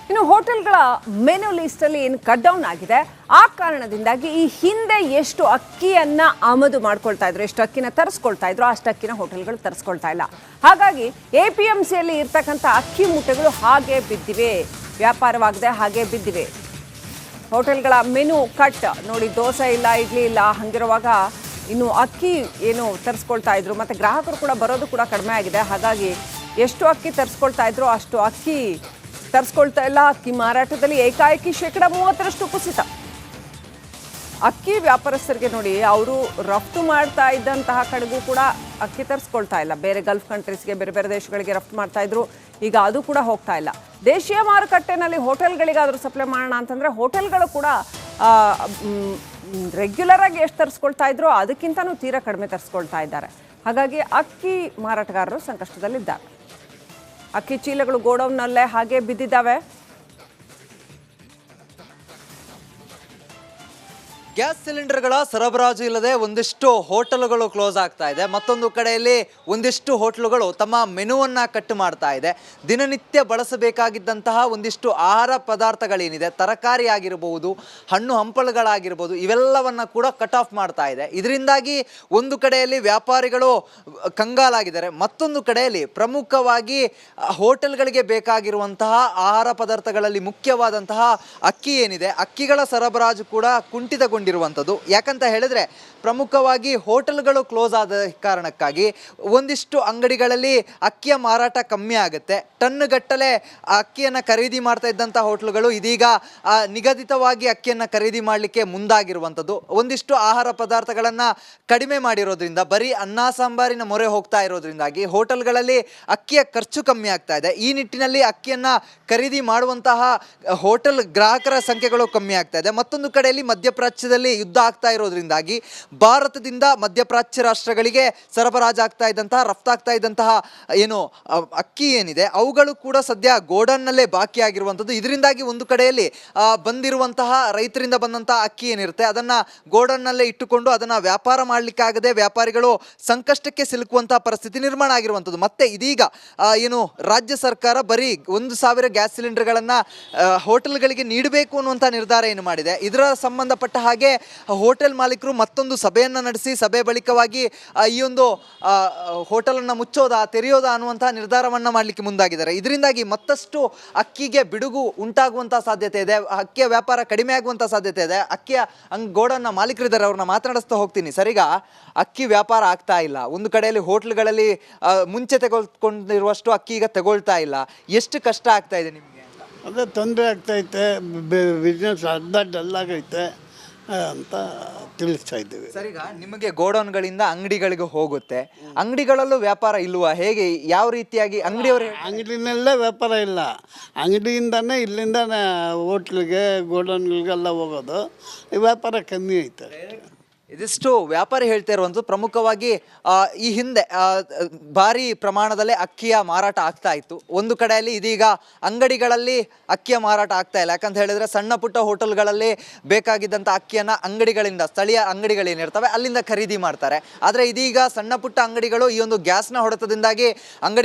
ಇನ್ನು ಹೋಟೆಲ್ಗಳ menu list ಅಲ್ಲಿ ಏನು ಕಟ್ ಡೌನ್ ಆಗಿದೆ. ಆ ಕಾರಣದಿಂದಾಗಿ ಈ ಹಿಂದೆ ಎಷ್ಟು ಅಕ್ಕಿಯನ್ನ ಆಮದು ಮಾಡ್ಕೊಳ್ತಾ ಇದ್ರು, ಎಷ್ಟು ಅಕ್ಕಿನ ತರಿಸ್ಕೊಳ್ತಾ ಇದ್ರು, ಅಷ್ಟು ಅಕ್ಕಿನ ಹೋಟೆಲ್ಗಳು ತರಿಸ್ಕೊಳ್ತಾ ಇಲ್ಲ. ಹಾಗಾಗಿ APMCಯಲ್ಲಿ ಇರ್ತಕ್ಕಂಥ ಅಕ್ಕಿ ಮೂಟೆಗಳು ಹಾಗೆ ಬಿದ್ದಿವೆ, ವ್ಯಾಪಾರವಾಗದೆ ಹಾಗೆ ಬಿದ್ದಿವೆ. ಹೋಟೆಲ್ಗಳ ಮೆನು ಕಟ್ ನೋಡಿ, ದೋಸೆ ಇಲ್ಲ, ಇಡ್ಲಿ ಇಲ್ಲ, ಹಂಗಿರುವಾಗ ಇನ್ನು ಅಕ್ಕಿ ಏನು ತರಿಸ್ಕೊಳ್ತಾ ಇದ್ರು. ಮತ್ತೆ ಗ್ರಾಹಕರು ಕೂಡ ಬರೋದು ಕೂಡ ಕಡಿಮೆ ಆಗಿದೆ. ಹಾಗಾಗಿ ಎಷ್ಟು ಅಕ್ಕಿ ತರಿಸ್ಕೊಳ್ತಾ ಇದ್ರು ಅಷ್ಟು ಅಕ್ಕಿ ತರಿಸ್ಕೊಳ್ತಾ ಇಲ್ಲ. ಅಕ್ಕಿ ಮಾರಾಟದಲ್ಲಿ ಏಕಾಏಕಿ 30% ಕುಸಿತ. ಅಕ್ಕಿ ವ್ಯಾಪಾರಸ್ಥರಿಗೆ ನೋಡಿ, ಅವರು ರಫ್ತು ಮಾಡ್ತಾ ಇದ್ದಂತಹ ಕಡೆಗೂ ಕೂಡ ಅಕ್ಕಿ ತರಿಸ್ಕೊಳ್ತಾ ಇಲ್ಲ. ಬೇರೆ ಗಲ್ಫ್ ಕಂಟ್ರೀಸ್ಗೆ, ಬೇರೆ ಬೇರೆ ದೇಶಗಳಿಗೆ ರಫ್ತು ಮಾಡ್ತಾ ಇದ್ರು, ಈಗ ಅದು ಕೂಡ ಹೋಗ್ತಾ ಇಲ್ಲ. ದೇಶೀಯ ಮಾರುಕಟ್ಟೆನಲ್ಲಿ ಹೋಟೆಲ್ಗಳಿಗಾದರೂ ಸಪ್ಲೈ ಮಾಡೋಣ ಅಂತಂದರೆ ಹೋಟೆಲ್ಗಳು ಕೂಡ ರೆಗ್ಯುಲರ್ ಆಗಿ ಎಷ್ಟು ತರಿಸ್ಕೊಳ್ತಾ ಇದ್ರು ಅದಕ್ಕಿಂತನೂ ತೀರಾ ಕಡಿಮೆ ತರಿಸ್ಕೊಳ್ತಾ ಇದ್ದಾರೆ. ಹಾಗಾಗಿ ಅಕ್ಕಿ ಮಾರಾಟಗಾರರು ಸಂಕಷ್ಟದಲ್ಲಿದ್ದಾರೆ. ಅಕ್ಕಿ ಚೀಲಗಳು ಗೋಡೌನ್ನಲ್ಲೇ ಹಾಗೆ ಬಿದ್ದಿದ್ದಾವೆ. ಗ್ಯಾಸ್ ಸಿಲಿಂಡರ್ಗಳ ಸರಬರಾಜು ಇಲ್ಲದೆ ಒಂದಿಷ್ಟು ಹೋಟೆಲ್ಗಳು ಕ್ಲೋಸ್ ಆಗ್ತಾ ಇದೆ. ಮತ್ತೊಂದು ಕಡೆಯಲ್ಲಿ ಒಂದಿಷ್ಟು ಹೋಟೆಲ್ಗಳು ತಮ್ಮ ಮೆನುವನ್ನು ಕಟ್ ಮಾಡ್ತಾ ಇದೆ. ದಿನನಿತ್ಯ ಬಳಸಬೇಕಾಗಿದ್ದಂತಹ ಒಂದಿಷ್ಟು ಆಹಾರ ಪದಾರ್ಥಗಳೇನಿದೆ, ತರಕಾರಿ ಆಗಿರಬಹುದು, ಹಣ್ಣು ಹಂಪಲುಗಳಾಗಿರ್ಬೋದು, ಇವೆಲ್ಲವನ್ನು ಕೂಡ ಕಟ್ ಆಫ್ ಮಾಡ್ತಾ ಇದೆ. ಇದರಿಂದಾಗಿ ಒಂದು ಕಡೆಯಲ್ಲಿ ವ್ಯಾಪಾರಿಗಳು ಕಂಗಾಲಾಗಿದ್ದಾರೆ. ಮತ್ತೊಂದು ಕಡೆಯಲ್ಲಿ ಪ್ರಮುಖವಾಗಿ ಹೋಟೆಲ್ಗಳಿಗೆ ಬೇಕಾಗಿರುವಂತಹ ಆಹಾರ ಪದಾರ್ಥಗಳಲ್ಲಿ ಮುಖ್ಯವಾದಂತಹ ಅಕ್ಕಿ ಏನಿದೆ, ಅಕ್ಕಿಗಳ ಸರಬರಾಜು ಕೂಡ ಕುಂಠಿತಗೊಂಡಿದೆ. ಯಾಕಂತ ಹೇಳಿದ್ರೆ ಪ್ರಮುಖವಾಗಿ ಹೋಟೆಲ್ಗಳು ಕ್ಲೋಸ್ ಆದ ಕಾರಣಕ್ಕಾಗಿ ಒಂದಿಷ್ಟು ಅಂಗಡಿಗಳಲ್ಲಿ ಅಕ್ಕಿಯ ಮಾರಾಟ ಕಮ್ಮಿ ಆಗುತ್ತೆ. ಟನ್ಗಟ್ಟಲೆ ಅಕ್ಕಿಯನ್ನು ಖರೀದಿ ಮಾಡ್ತಾ ಇದ್ದಂಥ ಹೋಟೆಲ್ಗಳು ಇದೀಗ ನಿಗದಿತವಾಗಿ ಅಕ್ಕಿಯನ್ನು ಖರೀದಿ ಮಾಡಲಿಕ್ಕೆ ಮುಂದಾಗಿರುವಂಥದ್ದು. ಒಂದಿಷ್ಟು ಆಹಾರ ಪದಾರ್ಥಗಳನ್ನು ಕಡಿಮೆ ಮಾಡಿರೋದ್ರಿಂದ, ಬರೀ ಅನ್ನ ಸಾಂಬಾರಿನ ಮೊರೆ ಹೋಗ್ತಾ ಇರೋದ್ರಿಂದಾಗಿ ಹೋಟೆಲ್ಗಳಲ್ಲಿ ಅಕ್ಕಿಯ ಖರ್ಚು ಕಮ್ಮಿ ಆಗ್ತಾ ಇದೆ. ಈ ನಿಟ್ಟಿನಲ್ಲಿ ಅಕ್ಕಿಯನ್ನು ಖರೀದಿ ಮಾಡುವಂತಹ ಹೋಟೆಲ್ ಗ್ರಾಹಕರ ಸಂಖ್ಯೆಗಳು ಕಮ್ಮಿ ಆಗ್ತಾ ಇದೆ. ಮತ್ತೊಂದು ಕಡೆಯಲ್ಲಿ ಮಧ್ಯಪ್ರಾಚ್ಯದಲ್ಲಿ ಯುದ್ಧ ಆಗ್ತಾ ಇರೋದ್ರಿಂದಾಗಿ ಭಾರತದಿಂದ ಮಧ್ಯಪ್ರಾಚ್ಯ ರಾಷ್ಟ್ರಗಳಿಗೆ ಸರಬರಾಜಾಗ್ತಾ ಇದ್ದಂತಹ, ರಫ್ತಾಗ್ತಾ ಇದ್ದಂತಹ ಏನು ಅಕ್ಕಿ ಏನಿದೆ ಅವುಗಳು ಕೂಡ ಸದ್ಯ ಗೋಡನ್ನಲ್ಲೇ ಬಾಕಿಯಾಗಿರುವಂಥದ್ದು. ಇದರಿಂದಾಗಿ ಒಂದು ಕಡೆಯಲ್ಲಿ ಬಂದಿರುವಂತಹ ರೈತರಿಂದ ಬಂದಂತಹ ಅಕ್ಕಿ ಏನಿರುತ್ತೆ ಅದನ್ನು ಗೋಡನ್ನಲ್ಲೇ ಇಟ್ಟುಕೊಂಡು ಅದನ್ನು ವ್ಯಾಪಾರ ಮಾಡಲಿಕ್ಕಾಗದೆ ವ್ಯಾಪಾರಿಗಳು ಸಂಕಷ್ಟಕ್ಕೆ ಸಿಲುಕುವಂತಹ ಪರಿಸ್ಥಿತಿ ನಿರ್ಮಾಣ ಆಗಿರುವಂಥದ್ದು. ಮತ್ತೆ ಇದೀಗ ಏನು ರಾಜ್ಯ ಸರ್ಕಾರ ಬರೀ 1,000 ಗ್ಯಾಸ್ ಸಿಲಿಂಡರ್ಗಳನ್ನು ಹೋಟೆಲ್ಗಳಿಗೆ ನೀಡಬೇಕು ಅನ್ನುವಂಥ ನಿರ್ಧಾರ ಏನು ಮಾಡಿದೆ. ಇದರ ಸಂಬಂಧಪಟ್ಟ ಹಾಗೆ ಹೋಟೆಲ್ ಮಾಲೀಕರು ಮತ್ತೊಂದು ಸಭೆಯನ್ನು ನಡೆಸಿ, ಸಭೆ ಬಳಿಕವಾಗಿ ಈ ಒಂದು ಹೋಟೆಲನ್ನು ಮುಚ್ಚೋದಾ ತೆರೆಯೋದಾ ಅನ್ನುವಂತಹ ನಿರ್ಧಾರವನ್ನು ಮಾಡಲಿಕ್ಕೆ ಮುಂದಾಗಿದ್ದಾರೆ. ಇದರಿಂದಾಗಿ ಮತ್ತಷ್ಟು ಅಕ್ಕಿಗೆ ಬಿಡುಗು ಉಂಟಾಗುವಂಥ ಸಾಧ್ಯತೆ ಇದೆ, ಅಕ್ಕಿಯ ವ್ಯಾಪಾರ ಕಡಿಮೆ ಆಗುವಂಥ ಸಾಧ್ಯತೆ ಇದೆ. ಅಕ್ಕಿಯ ಗೋಡನ್ನ ಮಾಲೀಕರಿದ್ದಾರೆ, ಅವ್ರನ್ನ ಮಾತನಾಡಿಸ್ತಾ ಹೋಗ್ತೀನಿ. ಸರಿಗ ಅಕ್ಕಿ ವ್ಯಾಪಾರ ಆಗ್ತಾ ಇಲ್ಲ. ಒಂದು ಕಡೆಯಲ್ಲಿ ಹೋಟ್ಲ್ಗಳಲ್ಲಿ ಮುಂಚೆ ತೆಗೆದುಕೊಂಡಿರುವಷ್ಟು ಅಕ್ಕಿ ಈಗ ತಗೊಳ್ತಾ ಇಲ್ಲ. ಎಷ್ಟು ಕಷ್ಟ ಆಗ್ತಾ ಇದೆ ನಿಮಗೆ? ಅದೇ ತೊಂದರೆ ಆಗ್ತೈತೆ, ಬಿಸ್ನೆಸ್ ಅರ್ಧ ಡಲ್ ಆಗೈತೆ ಅಂತ ತಿಳಿಸ್ತಾ ಇದ್ದೀವಿ. ಸರಿಗ ನಿಮಗೆ ಗೋಡೌನ್ಗಳಿಂದ ಅಂಗಡಿಗಳಿಗೆ ಹೋಗುತ್ತೆ, ಅಂಗಡಿಗಳಲ್ಲೂ ವ್ಯಾಪಾರ ಇಲ್ವಾ? ಹೇಗೆ, ಯಾವ ರೀತಿಯಾಗಿ ಅಂಗಡಿಯವರು? ಅಂಗಡಿನಲ್ಲೇ ವ್ಯಾಪಾರ ಇಲ್ಲ, ಅಂಗಡಿಯಿಂದನೇ ಇಲ್ಲಿಂದ ಹೋಟ್ಲಿಗೆ ಗೋಡೌನ್ಗಳಿಗೆಲ್ಲ ಹೋಗೋದು, ವ್ಯಾಪಾರ ಕಮ್ಮಿ ಐತೆ. ಇದಿಷ್ಟು ವ್ಯಾಪಾರಿ ಹೇಳ್ತಾ ಇರುವಂಥದ್ದು. ಪ್ರಮುಖವಾಗಿ ಈ ಹಿಂದೆ ಭಾರಿ ಪ್ರಮಾಣದಲ್ಲಿ ಅಕ್ಕಿಯ ಮಾರಾಟ ಆಗ್ತಾ ಇತ್ತು. ಒಂದು ಕಡೆಯಲ್ಲಿ ಇದೀಗ ಅಂಗಡಿಗಳಲ್ಲಿ ಅಕ್ಕಿಯ ಮಾರಾಟ ಆಗ್ತಾ ಇಲ್ಲ. ಯಾಕಂತ ಹೇಳಿದ್ರೆ ಸಣ್ಣ ಪುಟ್ಟ ಹೋಟೆಲ್ಗಳಲ್ಲಿ ಬೇಕಾಗಿದ್ದಂಥ ಅಕ್ಕಿಯನ್ನು ಅಂಗಡಿಗಳಿಂದ, ಸ್ಥಳೀಯ ಅಂಗಡಿಗಳೇನಿರ್ತವೆ ಅಲ್ಲಿಂದ ಖರೀದಿ ಮಾಡ್ತಾರೆ. ಆದರೆ ಇದೀಗ ಸಣ್ಣ ಪುಟ್ಟ ಅಂಗಡಿಗಳು ಈ ಒಂದು ಗ್ಯಾಸ್ನ ಹೊಡೆತದಿಂದಾಗಿ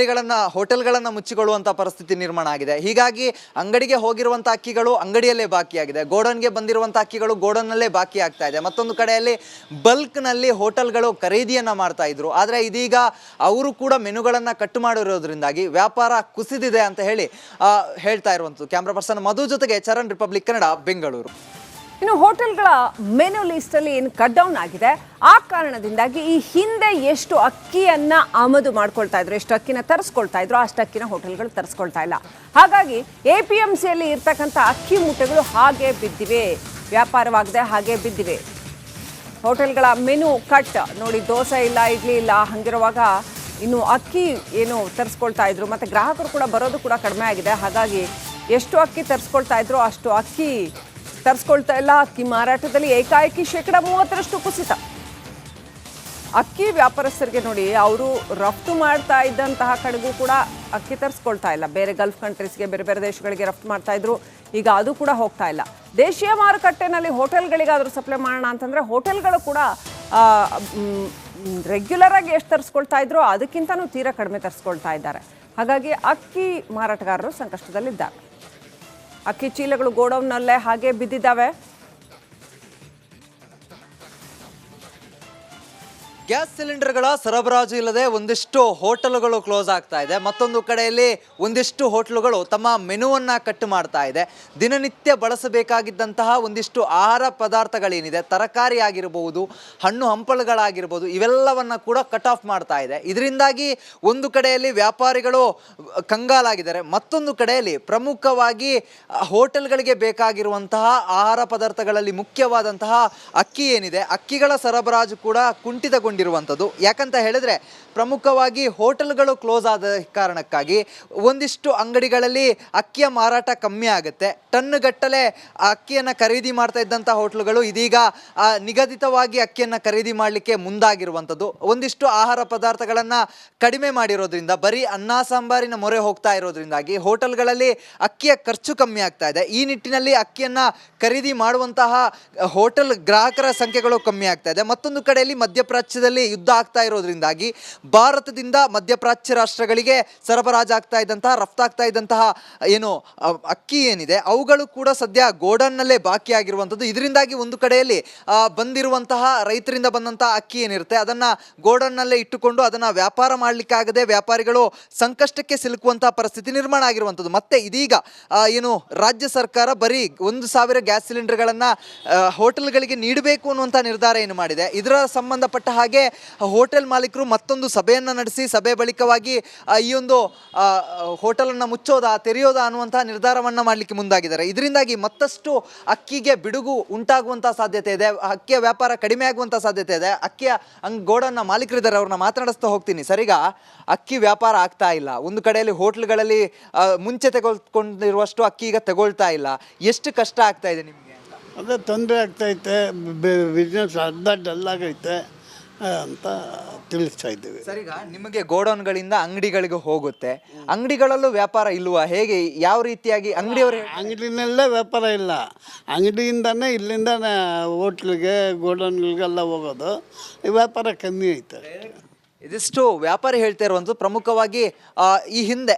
ಹೋಟೆಲ್ಗಳನ್ನು ಮುಚ್ಚಿಕೊಳ್ಳುವಂಥ ಪರಿಸ್ಥಿತಿ ನಿರ್ಮಾಣ ಆಗಿದೆ. ಹೀಗಾಗಿ ಅಂಗಡಿಗೆ ಹೋಗಿರುವಂಥ ಅಕ್ಕಿಗಳು ಅಂಗಡಿಯಲ್ಲೇ ಬಾಕಿಯಾಗಿದೆ, ಗೋಡನ್ಗೆ ಬಂದಿರುವಂಥ ಅಕ್ಕಿಗಳು ಗೋಡನ್ನಲ್ಲೇ ಬಾಕಿ ಆಗ್ತಾ ಇದೆ. ಮತ್ತೊಂದು ಕಡೆಯಲ್ಲಿ ಬಲ್ಕ್ನಲ್ಲಿ ಹೋಟೆಲ್ಗಳು ಖರೀದಿಯನ್ನು ಮಾಡ್ತಾ ಇದ್ರು. ಆದರೆ ಇದೀಗ ಅವರು ಕೂಡ ಮೆನುಗಳನ್ನು ಕಟ್ ಮಾಡಿರೋದ್ರಿಂದಾಗಿ ವ್ಯಾಪಾರ ಕುಸಿದಿದೆ ಅಂತ ಹೇಳ್ತಾ ಇರುವಂಥದ್ದು. ಕ್ಯಾಮ್ರಾ ಪರ್ಸನ್ ಮಧು ಜೊತೆಗೆ ಚರಣ್, ರಿಪಬ್ಲಿಕ್ ಕನ್ನಡ, ಬೆಂಗಳೂರು. ಇನ್ನು ಹೋಟೆಲ್ಗಳ ಮೆನು ಲಿಸ್ಟ್ ಅಲ್ಲಿ ಏನು ಕಟ್ ಡೌನ್ ಆಗಿದೆ. ಆ ಕಾರಣದಿಂದಾಗಿ ಈ ಹಿಂದೆ ಎಷ್ಟು ಅಕ್ಕಿಯನ್ನ ಆಮದು ಮಾಡ್ಕೊಳ್ತಾ ಇದ್ರು, ಎಷ್ಟು ಅಕ್ಕಿನ ತರಿಸ್ಕೊಳ್ತಾ ಇದ್ರು, ಅಷ್ಟು ಅಕ್ಕಿನ ಹೋಟೆಲ್ಗಳು ತರಿಸ್ಕೊಳ್ತಾ ಇಲ್ಲ. ಹಾಗಾಗಿ APMCಯಲ್ಲಿ ಇರ್ತಕ್ಕಂಥ ಅಕ್ಕಿ ಮೂಟೆಗಳು ಹಾಗೆ ಬಿದ್ದಿವೆ, ವ್ಯಾಪಾರವಾಗದೆ ಹಾಗೆ ಬಿದ್ದಿವೆ. ಹೋಟೆಲ್ಗಳ ಮೆನು ಕಟ್ ನೋಡಿ, ದೋಸೆ ಇಲ್ಲ, ಇಡ್ಲಿ ಇಲ್ಲ, ಹಂಗಿರುವಾಗ ಇನ್ನು ಅಕ್ಕಿ ಏನು ತರಿಸ್ಕೊಳ್ತಾ ಇದ್ರು. ಮತ್ತೆ ಗ್ರಾಹಕರು ಕೂಡ ಬರೋದು ಕೂಡ ಕಡಿಮೆ ಆಗಿದೆ. ಹಾಗಾಗಿ ಎಷ್ಟು ಅಕ್ಕಿ ತರಿಸ್ಕೊಳ್ತಾ ಇದ್ರು ಅಷ್ಟು ಅಕ್ಕಿ ತರಿಸ್ಕೊಳ್ತಾ ಇಲ್ಲ. ಅಕ್ಕಿ ಮಾರಾಟದಲ್ಲಿ ಏಕಾಏಕಿ 30% ಕುಸಿತ. ಅಕ್ಕಿ ವ್ಯಾಪಾರಸ್ಥರಿಗೆ ನೋಡಿ, ಅವರು ರಫ್ತು ಮಾಡ್ತಾ ಇದ್ದಂತಹ ಕಡೆಗೂ ಕೂಡ ಅಕ್ಕಿ ತರಿಸ್ಕೊಳ್ತಾ ಇಲ್ಲ. ಬೇರೆ ಗಲ್ಫ್ ಕಂಟ್ರೀಸ್ಗೆ, ಬೇರೆ ಬೇರೆ ದೇಶಗಳಿಗೆ ರಫ್ತು ಮಾಡ್ತಾ ಇದ್ರು, ಈಗ ಅದು ಕೂಡ ಹೋಗ್ತಾ ಇಲ್ಲ. ದೇಶೀಯ ಮಾರುಕಟ್ಟೆನಲ್ಲಿ ಹೋಟೆಲ್ಗಳಿಗಾದರೂ ಸಪ್ಲೈ ಮಾಡೋಣ ಅಂತಂದರೆ ಹೋಟೆಲ್ಗಳು ಕೂಡ ರೆಗ್ಯುಲರ್ ಆಗಿ ಎಷ್ಟು ತರಿಸ್ಕೊಳ್ತಾ ಇದ್ರು ಅದಕ್ಕಿಂತನೂ ತೀರಾ ಕಡಿಮೆ ತರಿಸ್ಕೊಳ್ತಾ ಇದ್ದಾರೆ. ಹಾಗಾಗಿ ಅಕ್ಕಿ ಮಾರಾಟಗಾರರು ಸಂಕಷ್ಟದಲ್ಲಿದ್ದಾರೆ. ಅಕ್ಕಿ ಚೀಲಗಳು ಗೋಡೌನ್ನಲ್ಲೇ ಹಾಗೆ ಬಿದ್ದಿದ್ದಾವೆ. ಗ್ಯಾಸ್ ಸಿಲಿಂಡರ್ಗಳ ಸರಬರಾಜು ಇಲ್ಲದೆ ಒಂದಿಷ್ಟು ಹೋಟೆಲ್ಗಳು ಕ್ಲೋಸ್ ಆಗ್ತಾ ಇದೆ. ಮತ್ತೊಂದು ಕಡೆಯಲ್ಲಿ ಒಂದಿಷ್ಟು ಹೋಟೆಲ್ಗಳು ತಮ್ಮ ಮೆನುವನ್ನು ಕಟ್ ಮಾಡ್ತಾ ಇದೆ. ದಿನನಿತ್ಯ ಬಳಸಬೇಕಾಗಿದ್ದಂತಹ ಒಂದಿಷ್ಟು ಆಹಾರ ಪದಾರ್ಥಗಳೇನಿದೆ, ತರಕಾರಿ ಆಗಿರಬಹುದು, ಹಣ್ಣು ಹಂಪಲುಗಳಾಗಿರ್ಬೋದು, ಇವೆಲ್ಲವನ್ನು ಕೂಡ ಕಟ್ ಆಫ್ ಮಾಡ್ತಾ ಇದೆ. ಇದರಿಂದಾಗಿ ಒಂದು ಕಡೆಯಲ್ಲಿ ವ್ಯಾಪಾರಿಗಳು ಕಂಗಾಲಾಗಿದ್ದಾರೆ, ಮತ್ತೊಂದು ಕಡೆಯಲ್ಲಿ ಪ್ರಮುಖವಾಗಿ ಹೋಟೆಲ್ಗಳಿಗೆ ಬೇಕಾಗಿರುವಂತಹ ಆಹಾರ ಪದಾರ್ಥಗಳಲ್ಲಿ ಮುಖ್ಯವಾದಂತಹ ಅಕ್ಕಿ ಏನಿದೆ, ಅಕ್ಕಿಗಳ ಸರಬರಾಜು ಕೂಡ ಕುಂಠಿತಗೊಂಡಿದೆ. ಯಾಕಂತ ಹೇಳಿದ್ರೆ ಪ್ರಮುಖವಾಗಿ ಹೋಟೆಲ್ಗಳು ಕ್ಲೋಸ್ ಆದ ಕಾರಣಕ್ಕಾಗಿ ಒಂದಿಷ್ಟು ಅಂಗಡಿಗಳಲ್ಲಿ ಅಕ್ಕಿಯ ಮಾರಾಟ ಕಮ್ಮಿ ಆಗುತ್ತೆ. ಟನ್ಗಟ್ಟಲೆ ಅಕ್ಕಿಯನ್ನು ಖರೀದಿ ಮಾಡ್ತಾ ಇದ್ದಂಥ ಹೋಟೆಲ್ಗಳು ಇದೀಗ ನಿಗದಿತವಾಗಿ ಅಕ್ಕಿಯನ್ನು ಖರೀದಿ ಮಾಡಲಿಕ್ಕೆ ಮುಂದಾಗಿರುವಂಥದ್ದು. ಒಂದಿಷ್ಟು ಆಹಾರ ಪದಾರ್ಥಗಳನ್ನು ಕಡಿಮೆ ಮಾಡಿರೋದ್ರಿಂದ ಬರೀ ಅನ್ನ ಸಾಂಬಾರಿನ ಮೊರೆ ಹೋಗ್ತಾ ಇರೋದ್ರಿಂದಾಗಿ ಹೋಟೆಲ್ಗಳಲ್ಲಿ ಅಕ್ಕಿಯ ಖರ್ಚು ಕಮ್ಮಿ ಆಗ್ತಾ ಇದೆ. ಈ ನಿಟ್ಟಿನಲ್ಲಿ ಅಕ್ಕಿಯನ್ನು ಖರೀದಿ ಮಾಡುವಂತಹ ಹೋಟೆಲ್ ಗ್ರಾಹಕರ ಸಂಖ್ಯೆಗಳು ಕಮ್ಮಿ ಆಗ್ತಾ ಇದೆ. ಮತ್ತೊಂದು ಕಡೆಯಲ್ಲಿ ಮಧ್ಯಪ್ರಾಚ್ಯದಲ್ಲಿ ಯುದ್ಧ ಆಗ್ತಾ ಇರೋದ್ರಿಂದಾಗಿ ಭಾರತದಿಂದ ಮಧ್ಯಪ್ರಾಚ್ಯ ರಾಷ್ಟ್ರಗಳಿಗೆ ಸರಬರಾಜಾಗ್ತಾ ಇದ್ದಂತಹ, ರಫ್ತಾಗ್ತಾ ಇದ್ದಂತಹ ಏನು ಅಕ್ಕಿ ಏನಿದೆ ಅವುಗಳು ಕೂಡ ಸದ್ಯ ಗೋಡನ್ನಲ್ಲೇ ಬಾಕಿ ಆಗಿರುವಂಥದ್ದು. ಇದರಿಂದಾಗಿ ಒಂದು ಕಡೆಯಲ್ಲಿ ಬಂದಿರುವಂತಹ ರೈತರಿಂದ ಬಂದಂತಹ ಅಕ್ಕಿ ಏನಿರುತ್ತೆ ಅದನ್ನು ಗೋಡನ್ನಲ್ಲೇ ಇಟ್ಟುಕೊಂಡು ಅದನ್ನು ವ್ಯಾಪಾರ ಮಾಡಲಿಕ್ಕಾಗದೆ ವ್ಯಾಪಾರಿಗಳು ಸಂಕಷ್ಟಕ್ಕೆ ಸಿಲುಕುವಂತಹ ಪರಿಸ್ಥಿತಿ ನಿರ್ಮಾಣ ಆಗಿರುವಂಥದ್ದು. ಮತ್ತೆ ಇದೀಗ ಏನು ರಾಜ್ಯ ಸರ್ಕಾರ ಬರೀ 1,000 ಗ್ಯಾಸ್ ಸಿಲಿಂಡರ್ಗಳನ್ನು ಹೋಟೆಲ್ಗಳಿಗೆ ನೀಡಬೇಕು ಅನ್ನುವಂಥ ನಿರ್ಧಾರ ಏನು ಮಾಡಿದೆ. ಇದರ ಸಂಬಂಧಪಟ್ಟ ಹಾಗೆ ಹೋಟೆಲ್ ಮಾಲೀಕರು ಮತ್ತೊಂದು ಸಭೆಯನ್ನು ನಡೆಸಿ ಸಭೆ ಬಳಿಕವಾಗಿ ಈ ಒಂದು ಹೋಟೆಲನ್ನು ಮುಚ್ಚೋದಾ ತೆರೆಯೋದಾ ಅನ್ನುವಂತಹ ನಿರ್ಧಾರವನ್ನು ಮಾಡಲಿಕ್ಕೆ ಮುಂದಾಗಿದ್ದಾರೆ. ಇದರಿಂದಾಗಿ ಮತ್ತಷ್ಟು ಅಕ್ಕಿಗೆ ಬಿಡುಗು ಉಂಟಾಗುವಂಥ ಸಾಧ್ಯತೆ ಇದೆ, ಅಕ್ಕಿಯ ವ್ಯಾಪಾರ ಕಡಿಮೆ ಆಗುವಂಥ ಸಾಧ್ಯತೆ ಇದೆ. ಅಕ್ಕಿಯ ಗೋಡನ್ನ ಮಾಲೀಕರಿದ್ದಾರೆ, ಅವ್ರನ್ನ ಮಾತನಾಡಿಸ್ತಾ ಹೋಗ್ತೀನಿ. ಸರಿಗ ಅಕ್ಕಿ ವ್ಯಾಪಾರ ಆಗ್ತಾ ಇಲ್ಲ. ಒಂದು ಕಡೆಯಲ್ಲಿ ಹೋಟ್ಲ್ಗಳಲ್ಲಿ ಮುಂಚೆ ತೆಗೆದುಕೊಂಡಿರುವಷ್ಟು ಅಕ್ಕಿ ಈಗ ತಗೊಳ್ತಾ ಇಲ್ಲ. ಎಷ್ಟು ಕಷ್ಟ ಆಗ್ತಾ ಇದೆ ನಿಮಗೆ? ಅದೇ ತೊಂದರೆ ಆಗ್ತೈತೆ, ಬಿಸ್ನೆಸ್ ಅರ್ಧ ಡಲ್ ಆಗೈತೆ ಅಂತ ತಿಳಿಸ್ತಾ ಇದ್ದೀವಿ. ಸರಿಗ ನಿಮಗೆ ಗೋಡೌನ್ಗಳಿಂದ ಅಂಗಡಿಗಳಿಗೆ ಹೋಗುತ್ತೆ, ಅಂಗಡಿಗಳಲ್ಲೂ ವ್ಯಾಪಾರ ಇಲ್ವಾ? ಹೇಗೆ, ಯಾವ ರೀತಿಯಾಗಿ ಅಂಗಡಿಯವರು? ಅಂಗಡಿನಲ್ಲೇ ವ್ಯಾಪಾರ ಇಲ್ಲ, ಅಂಗಡಿಯಿಂದನೇ ಇಲ್ಲಿಂದ ಹೋಟ್ಲಿಗೆ ಗೋಡೌನ್ಗಳಿಗೆಲ್ಲ ಹೋಗೋದು. ಈ ವ್ಯಾಪಾರ ಕಮ್ಮಿ ಐತೆ. ಇದಿಷ್ಟು ವ್ಯಾಪಾರಿ ಹೇಳ್ತಾ ಇರುವಂಥದ್ದು. ಪ್ರಮುಖವಾಗಿ ಈ ಹಿಂದೆ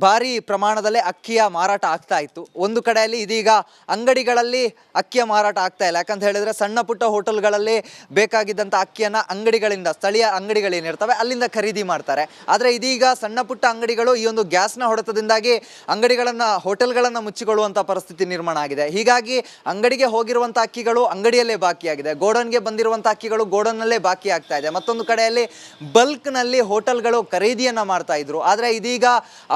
ಭಾರಿ ಪ್ರಮಾಣದಲ್ಲೇ ಅಕ್ಕಿಯ ಮಾರಾಟ ಆಗ್ತಾ ಇತ್ತು. ಒಂದು ಕಡೆಯಲ್ಲಿ ಇದೀಗ ಅಂಗಡಿಗಳಲ್ಲಿ ಅಕ್ಕಿಯ ಮಾರಾಟ ಆಗ್ತಾ ಇಲ್ಲ. ಯಾಕಂತ ಹೇಳಿದ್ರೆ ಸಣ್ಣ ಪುಟ್ಟ ಹೋಟೆಲ್ಗಳಲ್ಲಿ ಬೇಕಾಗಿದ್ದಂಥ ಅಕ್ಕಿಯನ್ನು ಅಂಗಡಿಗಳಿಂದ, ಸ್ಥಳೀಯ ಅಂಗಡಿಗಳೇನಿರ್ತವೆ ಅಲ್ಲಿಂದ ಖರೀದಿ ಮಾಡ್ತಾರೆ. ಆದರೆ ಇದೀಗ ಸಣ್ಣ ಪುಟ್ಟ ಅಂಗಡಿಗಳು ಈ ಒಂದು ಗ್ಯಾಸ್ನ ಹೊಡೆತದಿಂದಾಗಿ ಅಂಗಡಿಗಳನ್ನು, ಹೋಟೆಲ್ಗಳನ್ನು ಮುಚ್ಚಿಕೊಳ್ಳುವಂಥ ಪರಿಸ್ಥಿತಿ ನಿರ್ಮಾಣ ಆಗಿದೆ. ಹೀಗಾಗಿ ಅಂಗಡಿಗೆ ಹೋಗಿರುವಂಥ ಅಕ್ಕಿಗಳು ಅಂಗಡಿಯಲ್ಲೇ ಬಾಕಿಯಾಗಿದೆ, ಗೋಡನ್ಗೆ ಬಂದಿರುವಂಥ ಅಕ್ಕಿಗಳು ಗೋಡನ್ನಲ್ಲೇ ಬಾಕಿ ಆಗ್ತಾ ಇದೆ. ಮತ್ತೊಂದು ಕಡೆಯಲ್ಲಿ ಬಲ್ಕ್ನಲ್ಲಿ ಹೋಟೆಲ್ಗಳು ಖರೀದಿಯನ್ನು ಮಾಡ್ತಾ ಇದ್ರು. ಆದರೆ ಇದೀಗ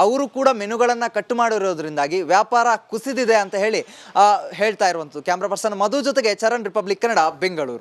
ಅವರು ಕೂಡ ಮೆನುಗಳನ್ನು ಕಟ್ ಮಾಡಿರೋದ್ರಿಂದಾಗಿ ವ್ಯಾಪಾರ ಕುಸಿದಿದೆ ಅಂತ ಹೇಳ್ತಾ ಇರುವಂಥದ್ದು. ಕ್ಯಾಮ್ರಾ ಪರ್ಸನ್ ಮಧು ಜೊತೆಗೆ ಚರಣ್, ರಿಪಬ್ಲಿಕ್ ಕನ್ನಡ, ಬೆಂಗಳೂರು.